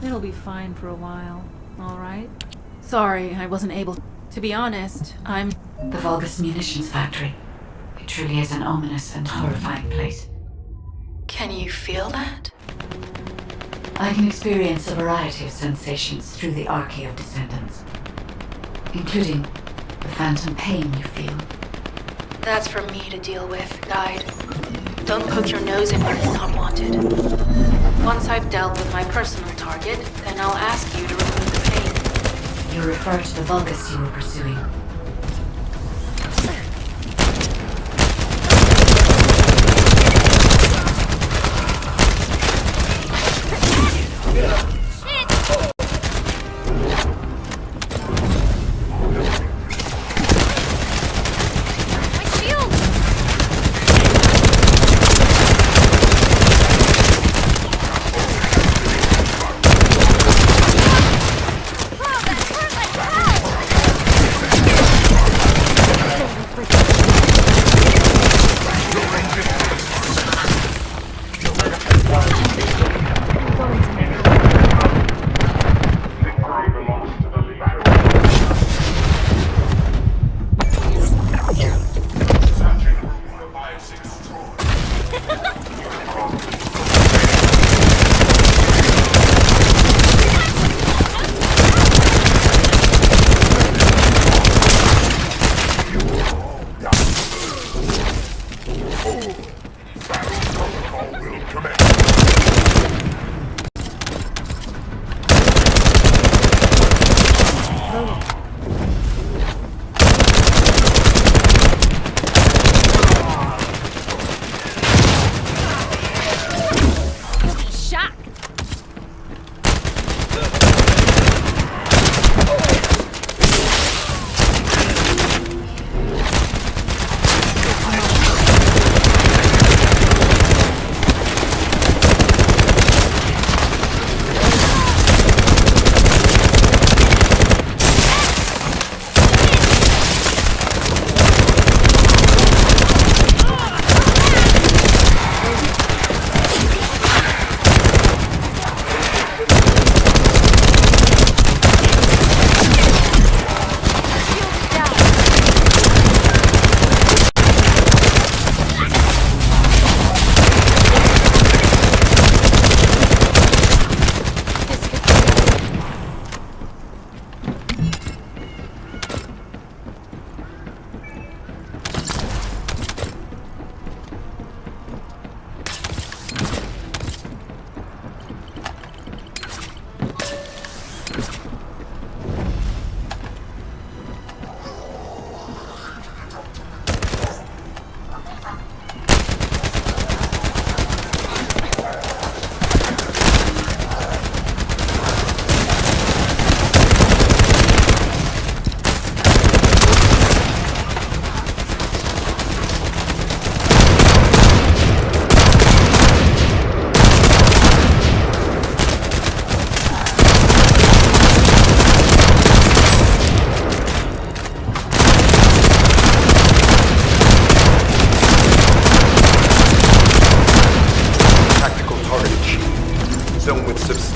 It'll be fine for a while, all right? Sorry, I wasn't able... To be honest, I'm... The Vulgus munitions factory. It truly is an ominous and horrifying place. Can you feel that? I can experience a variety of sensations through the Archae of Descendants, including the phantom pain you feel. That's for me to deal with, Guide. Don't poke your nose in where it's not wanted. Once I've dealt with my personal target, then I'll ask you to remove the pain. You refer to the Vulgus you were pursuing.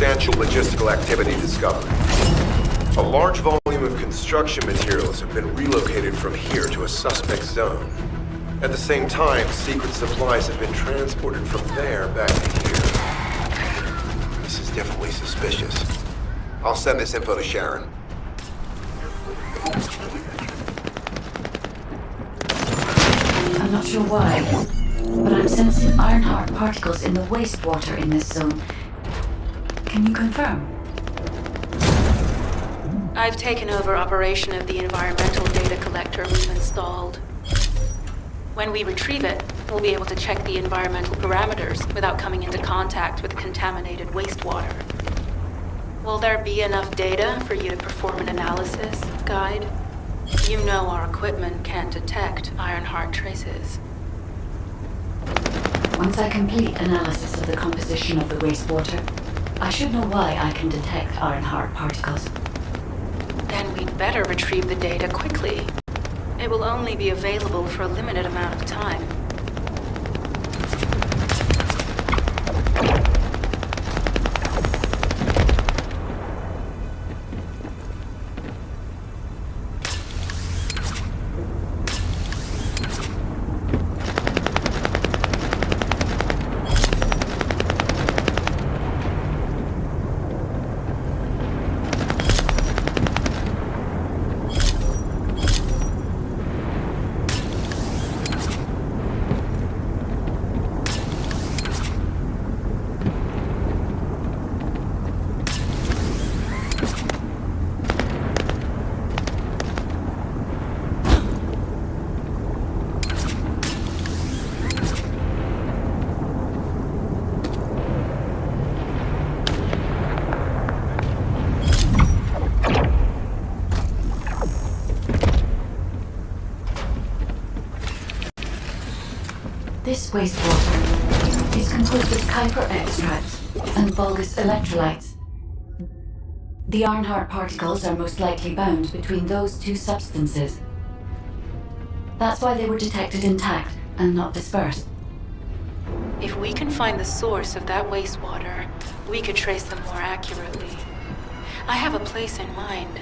substantial logistical activity discovered. A large volume of construction materials have been relocated from here to a suspect zone. At the same time, secret supplies have been transported from there back to here. This is definitely suspicious. I'll send this info to Sharon. I'm not sure why, but I'm sensing Ironheart particles in the wastewater in this zone. Can you confirm? I've taken over operation of the environmental data collector we've installed. When we retrieve it, we'll be able to check the environmental parameters without coming into contact with contaminated wastewater. Will there be enough data for you to perform an analysis, Guide? You know our equipment can't detect Ironheart traces. Once I complete analysis of the composition of the wastewater, I should know why I can detect Ironheart particles. Then we'd better retrieve the data quickly. It will only be available for a limited amount of time. This wastewater is composed of Kuiper extracts and Vulgus electrolytes. The Ironheart particles are most likely bound between those two substances. That's why they were detected intact and not dispersed. If we can find the source of that wastewater, we could trace them more accurately. I have a place in mind.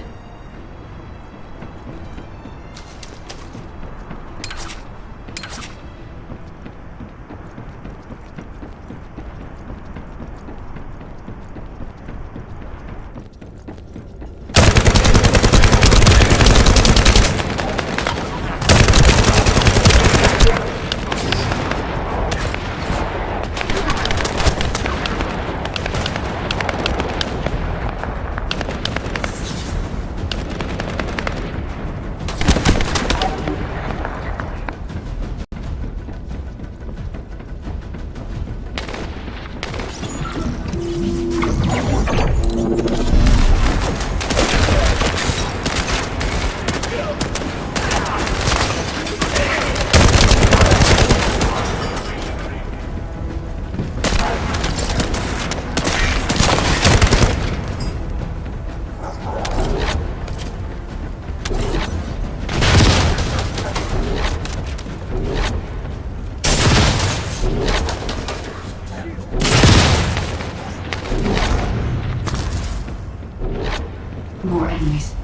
More enemies.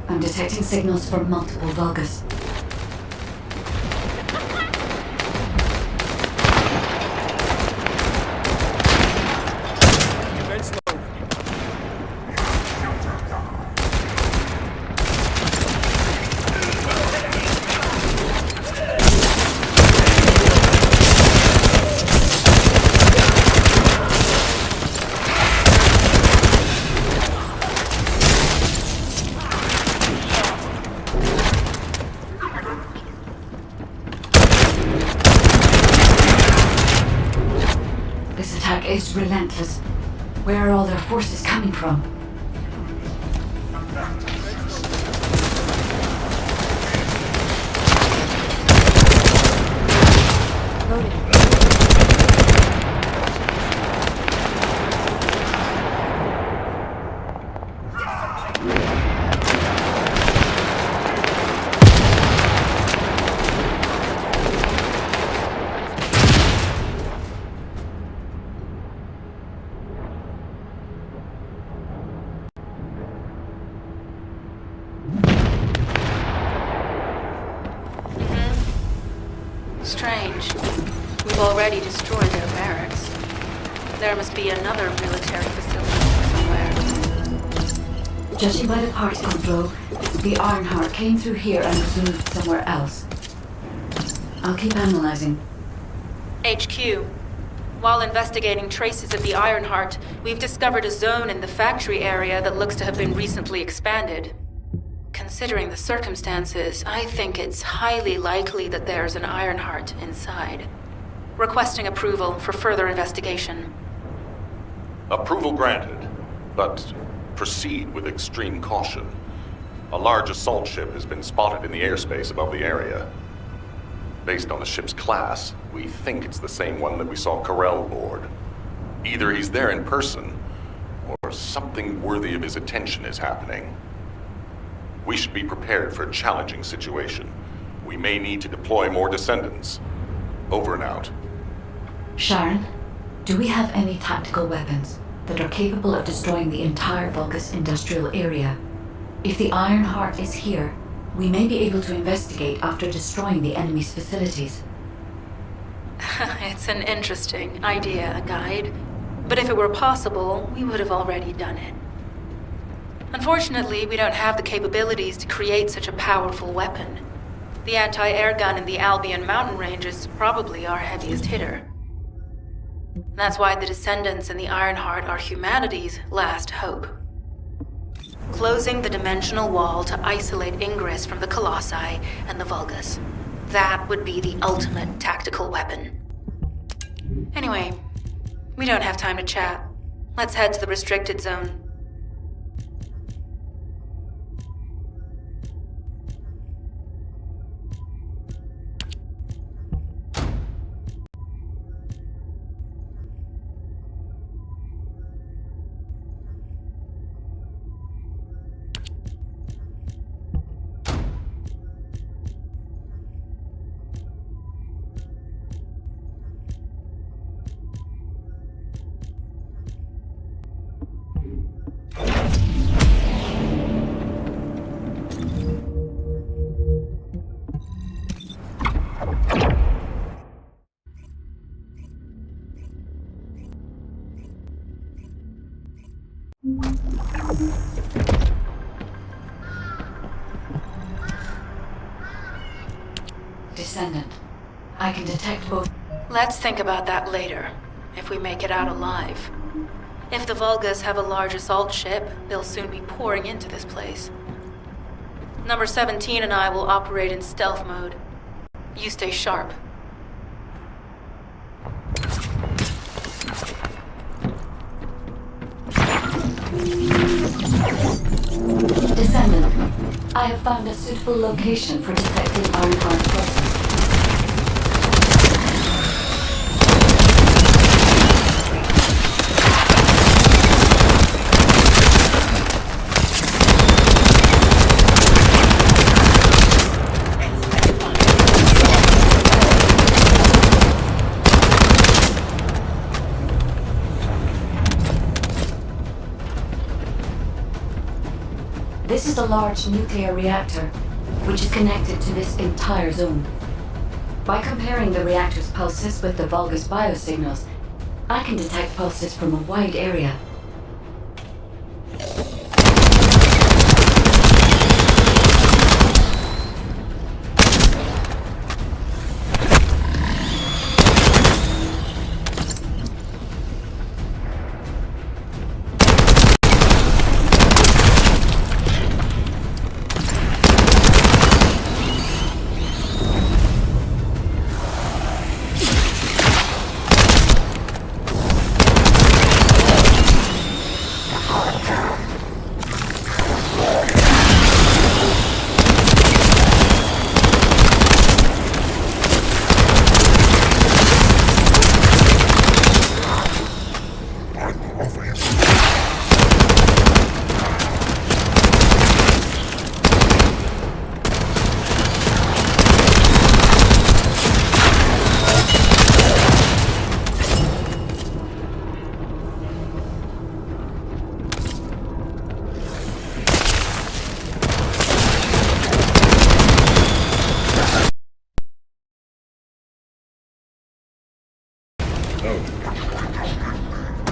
I'm detecting signals from multiple Vulgus. This attack is relentless. Where are all their forces coming from? Strange. We've already destroyed their barracks. There must be another military facility somewhere. Judging by the particle flow, the Ironheart came through here and was moved somewhere else. I'll keep analyzing. HQ. While investigating traces of the Ironheart, we've discovered a zone in the factory area that looks to have been recently expanded. Considering the circumstances, I think it's highly likely that there's an Ironheart inside. Requesting approval for further investigation. Approval granted, but proceed with extreme caution. A large assault ship has been spotted in the airspace above the area. Based on the ship's class, we think it's the same one that we saw Carell aboard. Either he's there in person, or something worthy of his attention is happening. We should be prepared for a challenging situation. We may need to deploy more descendants. Over and out. Sharon, do we have any tactical weapons that are capable of destroying the entire Vulgus industrial area? If the Ironheart is here, we may be able to investigate after destroying the enemy's facilities. It's an interesting idea, Guide. But if it were possible, we would have already done it. Unfortunately, we don't have the capabilities to create such a powerful weapon. The anti-air gun in the Albion mountain range is probably our heaviest hitter. That's why the Descendants and the Ironheart are humanity's last hope. Closing the dimensional wall to isolate ingress from the Colossi and the Vulgus. That would be the ultimate tactical weapon. Anyway, we don't have time to chat. Let's head to the restricted zone. Descendant. I can detect both. Let's think about that later, if we make it out alive. If the Vulgas have a large assault ship, they'll soon be pouring into this place. Number 17 and I will operate in stealth mode. You stay sharp. Descendant. I have found a suitable location for detecting Ironheart pulses. This is a large nuclear reactor, which is connected to this entire zone. By comparing the reactor's pulses with the Vulgus biosignals, I can detect pulses from a wide area.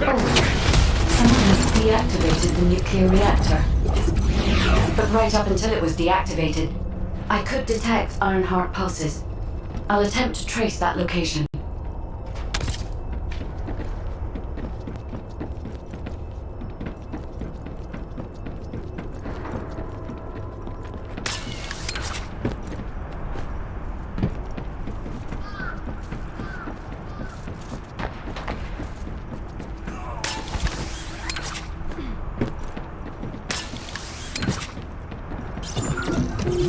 Someone has deactivated the nuclear reactor. But right up until it was deactivated, I could detect Ironheart pulses. I'll attempt to trace that location.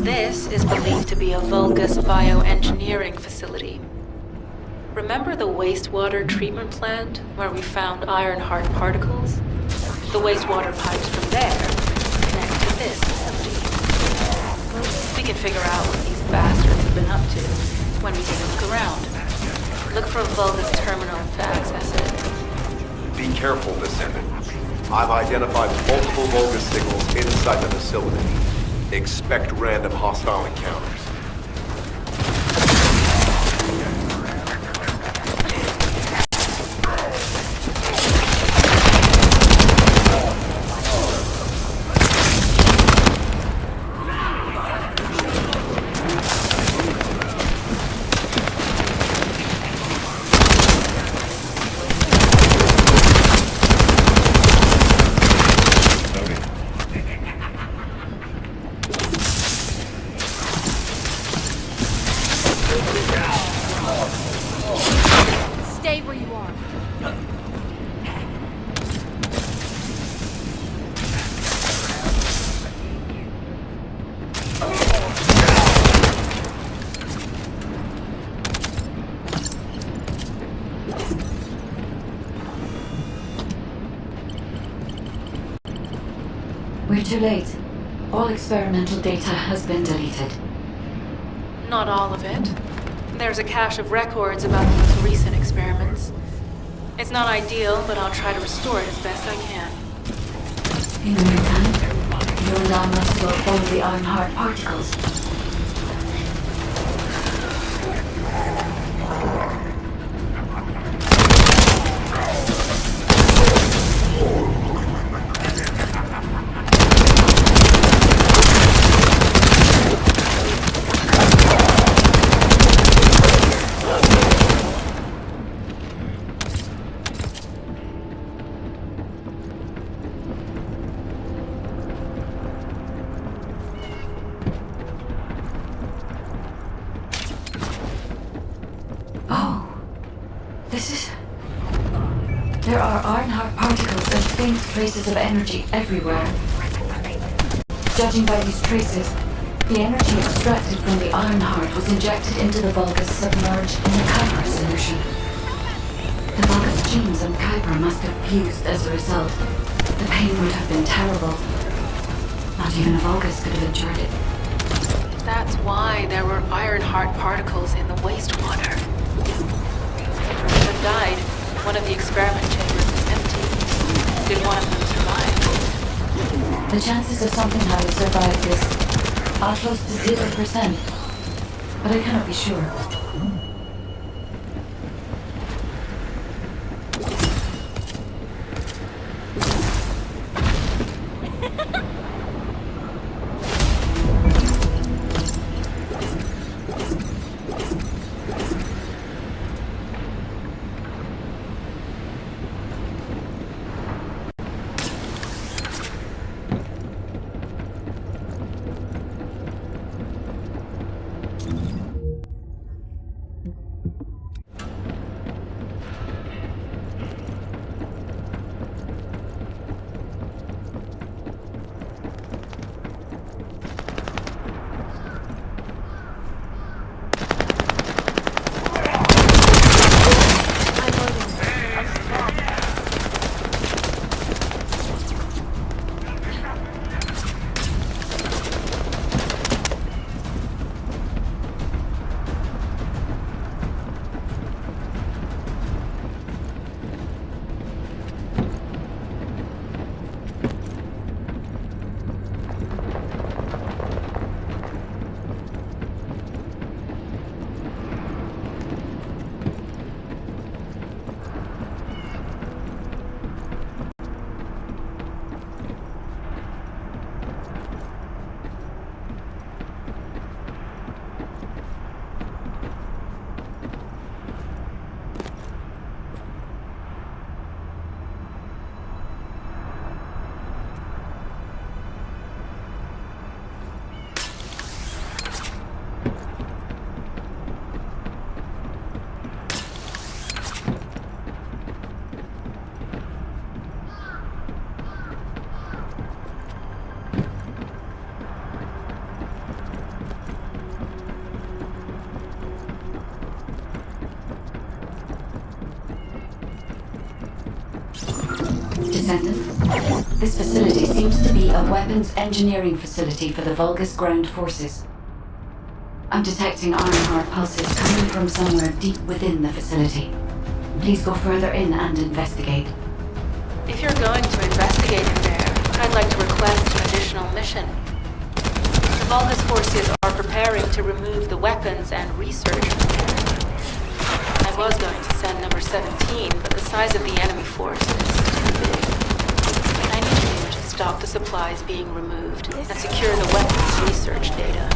This is believed to be a Vulgus bioengineering facility. Remember the wastewater treatment plant where we found Ironheart particles? The wastewater pipes from there connect to this facility. We can figure out what these bastards have been up to when we take a look around. Look for a Vulgus terminal to access it. Be careful, Descendant. I've identified multiple Vulgus signals inside the facility. Expect random hostile encounters. Stay where you are. We're too late. All experimental data has been deleted. Not all of it. There's a cache of records about the most recent experiments. It's not ideal, but I'll try to restore it as best I can. In the meantime, you and I must go follow the Ironheart particles. faint traces of energy everywhere. Judging by these traces, the energy extracted from the Ironheart was injected into the Vulgus submerged in the Kuiper solution. The Vulgus genes on Kuiper must have fused as a result. The pain would have been terrible. Not even a Vulgus could have endured it. That's why there were Ironheart particles in the wastewater. When died, one of the experiment chambers is empty. Did one of them survive? The chances of something having survived this are close to 0%, but I cannot be sure. Descendant, this facility seems to be a weapons engineering facility for the Vulgus ground forces. I'm detecting Ironheart pulses coming from somewhere deep within the facility. Please go further in and investigate. If you're going to investigate in there, I'd like to request an additional mission. The Vulgus forces are preparing to remove the weapons and research from there. I was going to send number 17, but the size of the enemy force is too big. I need to be able to stop the supplies being removed and secure the weapons research data.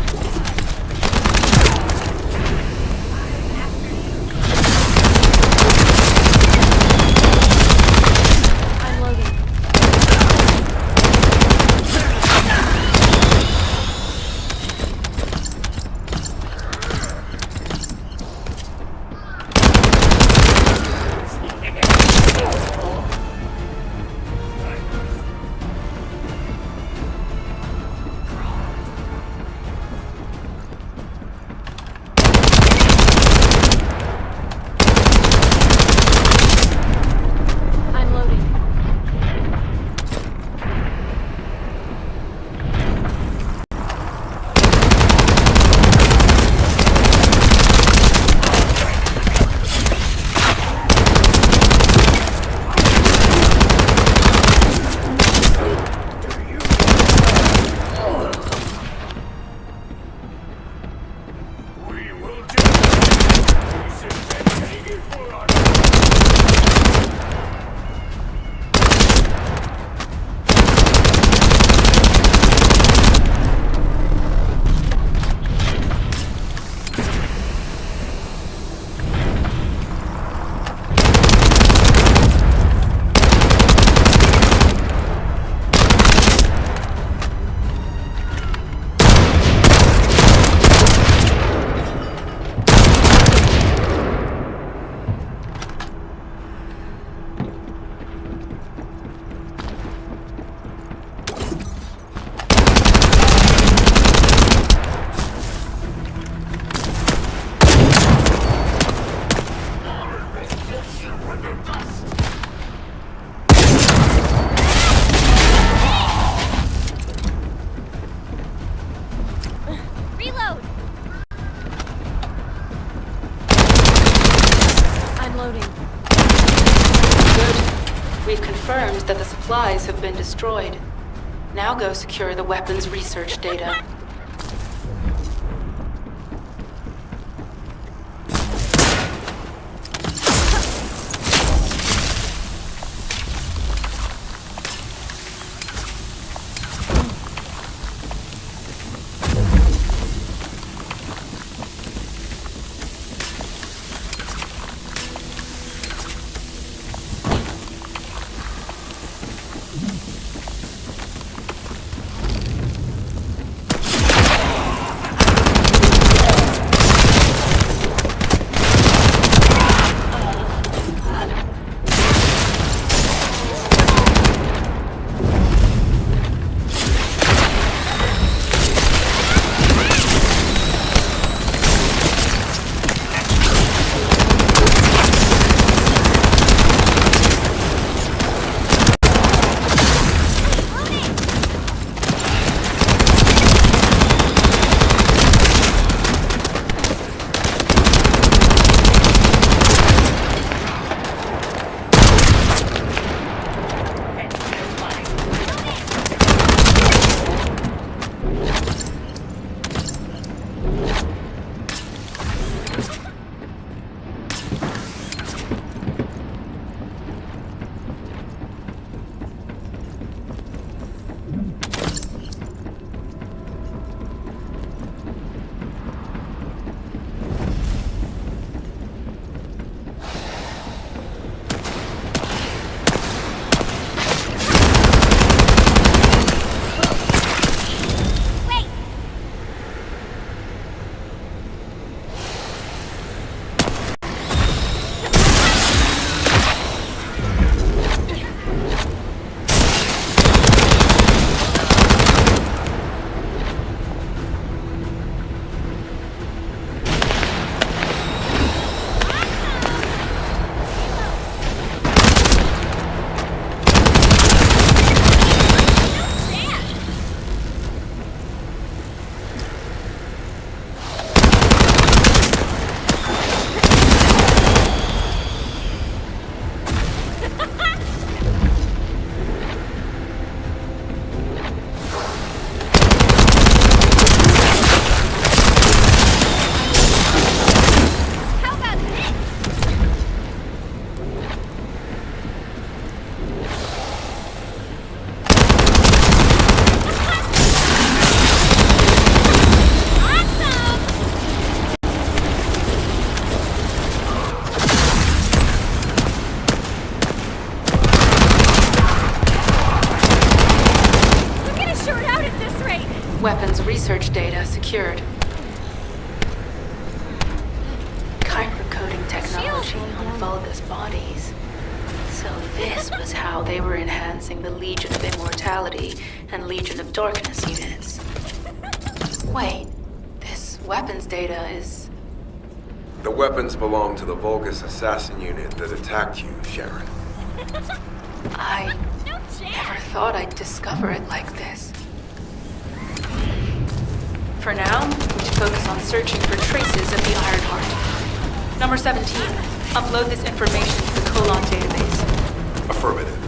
confirmed that the supplies have been destroyed. Now go secure the weapons research data. Weapons research data secured. Kuiper coding technology on Vulgus bodies. So this was how they were enhancing the Legion of Immortality and Legion of Darkness units. Wait, this weapons data is... The weapons belong to the Vulgus assassin unit that attacked you, Sharon. I never thought I'd discover it like this. For now, we should focus on searching for traces of the Ironheart. Number 17, upload this information to the Colon database. Affirmative.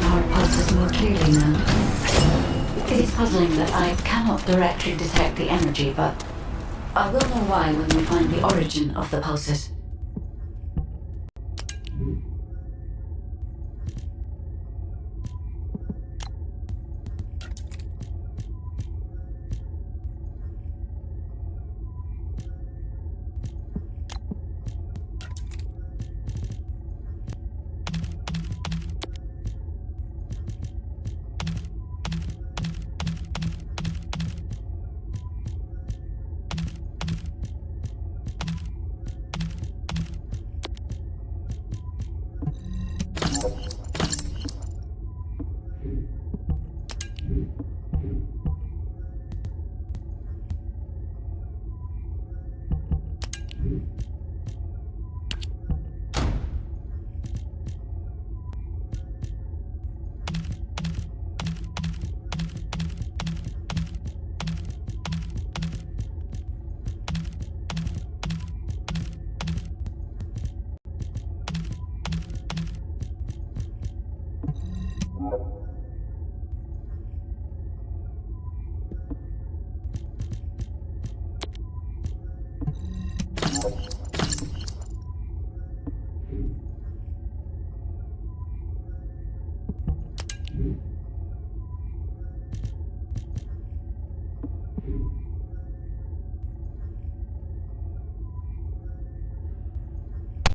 Ironheart pulses more clearly now. It is puzzling that I cannot directly detect the energy, but I will know why when we find the origin of the pulses.